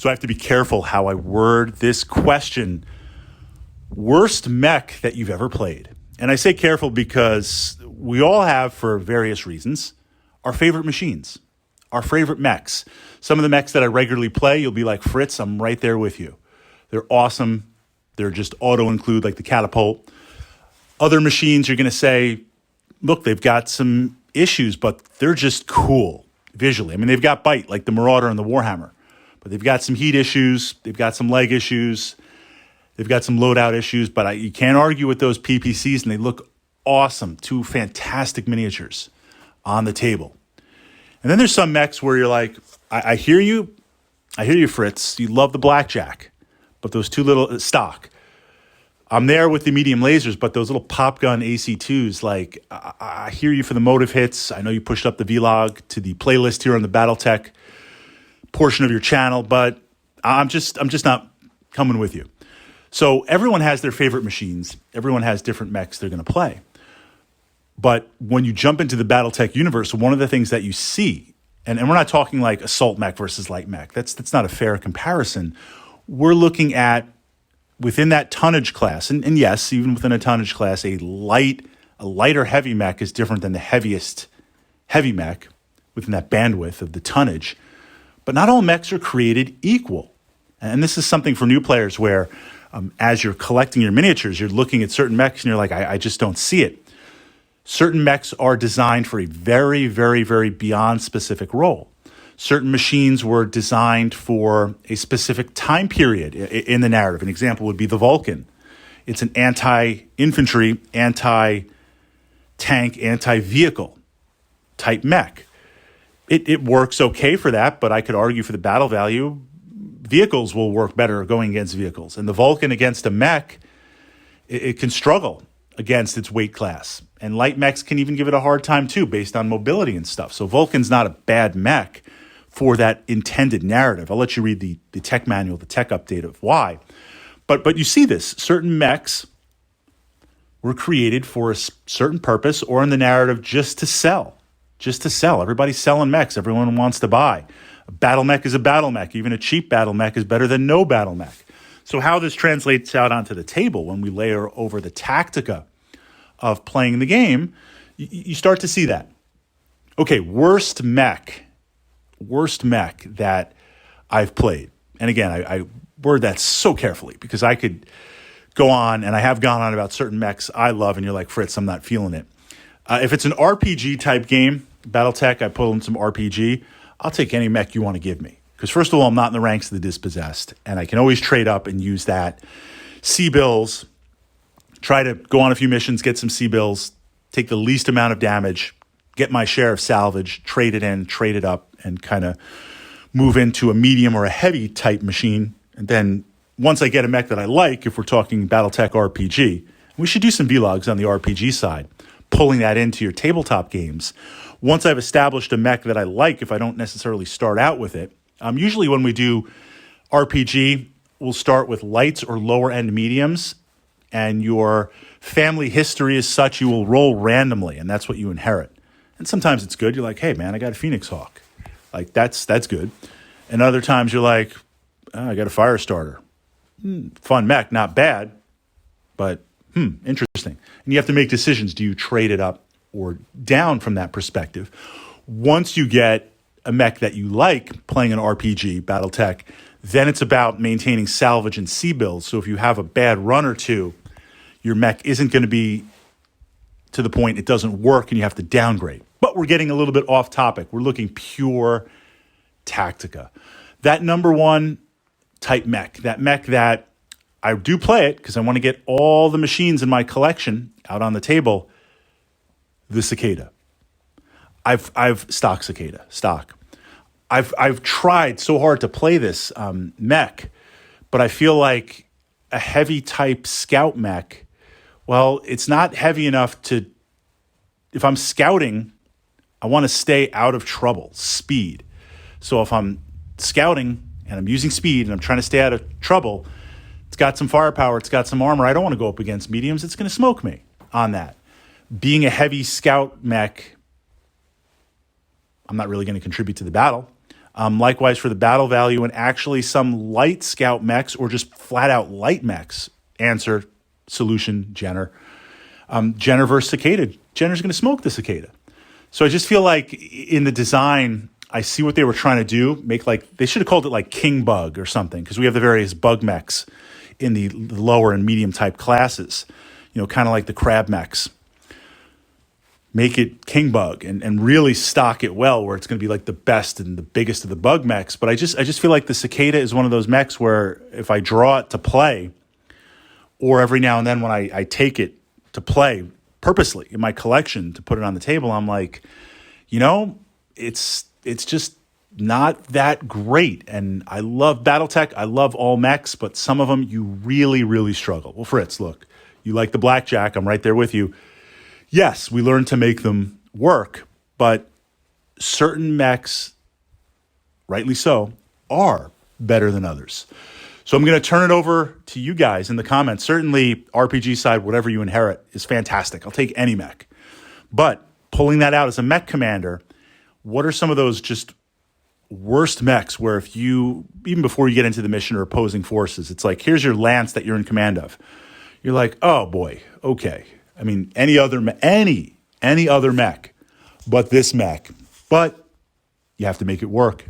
So I have to be careful how I word this question. Worst mech that you've ever played. And I say careful because we all have, for various reasons, our favorite machines, our favorite mechs. Some of the mechs that I regularly play, you'll be like, Fritz, I'm right there with you. They're awesome. They're just auto-include, like the catapult. Other machines, you're going to say, look, they've got some issues, but they're just cool visually. I mean, they've got bite, like the Marauder and the Warhammer. But they've got some heat issues. They've got some leg issues. They've got some loadout issues. But you can't argue with those PPCs, and they look awesome. Two fantastic miniatures on the table. And then there's some mechs where you're like, I hear you. I hear you, Fritz. You love the blackjack. But those two little stock. I'm there with the medium lasers, but those little pop gun AC2s, like, I hear you for the motive hits. I know you pushed up the vlog to the playlist here on the Battletech portion of your channel, but I'm just not coming with you. So everyone has their favorite machines. Everyone has different mechs they're going to play. But when you jump into the Battletech universe, one of the things that you see, and we're not talking like assault mech versus light mech. That's not a fair comparison. We're looking at within that tonnage class, and yes, even within a tonnage class, a lighter heavy mech is different than the heaviest heavy mech within that bandwidth of the tonnage. But not all mechs are created equal. And this is something for new players where as you're collecting your miniatures, you're looking at certain mechs and you're like, I just don't see it. Certain mechs are designed for a very, very, very beyond specific role. Certain machines were designed for a specific time period in the narrative. An example would be the Vulcan. It's an anti-infantry, anti-tank, anti-vehicle type mech. It works okay for that, but I could argue for the battle value, vehicles will work better going against vehicles. And the Vulcan against a mech, it can struggle against its weight class. And light mechs can even give it a hard time too, based on mobility and stuff. So Vulcan's not a bad mech for that intended narrative. I'll let you read the tech manual, the tech update of why. But you see this. Certain mechs were created for a certain purpose or in the narrative just to sell. Just to sell. Everybody's selling mechs. Everyone wants to buy. A battle mech is a battle mech. Even a cheap battle mech is better than no battle mech. So how this translates out onto the table when we layer over the tactica of playing the game, you start to see that. Okay, worst mech that I've played. And again, I word that so carefully because I could go on, and I have gone on about certain mechs I love, and you're like, Fritz, I'm not feeling it. If it's an RPG type game, Battletech, I pull in some RPG, I'll take any mech you want to give me. Because first of all, I'm not in the ranks of the dispossessed, and I can always trade up and use that. C-bills, try to go on a few missions, get some C-bills, take the least amount of damage, get my share of salvage, trade it in, trade it up, and kind of move into a medium or a heavy type machine. And then once I get a mech that I like, if we're talking Battletech RPG, we should do some vlogs on the RPG side, pulling that into your tabletop games. Once I've established a mech that I like, if I don't necessarily start out with it, usually when we do RPG, we'll start with lights or lower end mediums, and your family history is such you will roll randomly, and that's what you inherit. And sometimes it's good. You're like, hey, man, I got a Phoenix Hawk. Like, that's good. And other times you're like, oh, I got a Firestarter. Fun mech, not bad, but interesting. And you have to make decisions. Do you trade it up or down from that perspective? Once you get a mech that you like playing an RPG, Battletech, then it's about maintaining salvage and C-bills. So if you have a bad run or two, your mech isn't going to be to the point it doesn't work and you have to downgrade. But we're getting a little bit off topic. We're looking pure tactica. That number one type mech, that mech that I do play it because I want to get all the machines in my collection out on the table, the Cicada. I've stock Cicada, stock. I've tried so hard to play this mech, but I feel like a heavy type scout mech, well, it's not heavy enough to, if I'm scouting, I want to stay out of trouble, speed. So if I'm scouting and I'm using speed and I'm trying to stay out of trouble, it's got some firepower, it's got some armor. I don't want to go up against mediums. It's going to smoke me on that. Being a heavy scout mech, I'm not really going to contribute to the battle. Likewise for the battle value and actually some light scout mechs or just flat out light mechs. Answer, solution, Jenner. Jenner versus Cicada. Jenner's going to smoke the Cicada. So I just feel like in the design, I see what they were trying to do. They should have called it like King Bug or something, because we have the various bug mechs in the lower and medium type classes, kind of like the crab mechs. Make it King Bug and really stock it well, where it's going to be like the best and the biggest of the bug mechs. But I just feel like the Cicada is one of those mechs where if I draw it to play, or every now and then when I take it to play purposely in my collection to put it on the table, I'm like, it's just not that great. And I love Battletech. I love all mechs, but some of them you really, really struggle. Well, Fritz, look, you like the Blackjack. I'm right there with you. Yes, we learned to make them work, but certain mechs, rightly so, are better than others. So I'm going to turn it over to you guys in the comments. Certainly, RPG side, whatever you inherit is fantastic. I'll take any mech. But pulling that out as a mech commander, what are some of those just worst mechs where if you, even before you get into the mission or opposing forces, it's like, here's your lance that you're in command of. You're like, oh boy, okay. I mean, any other mech, but this mech. But you have to make it work.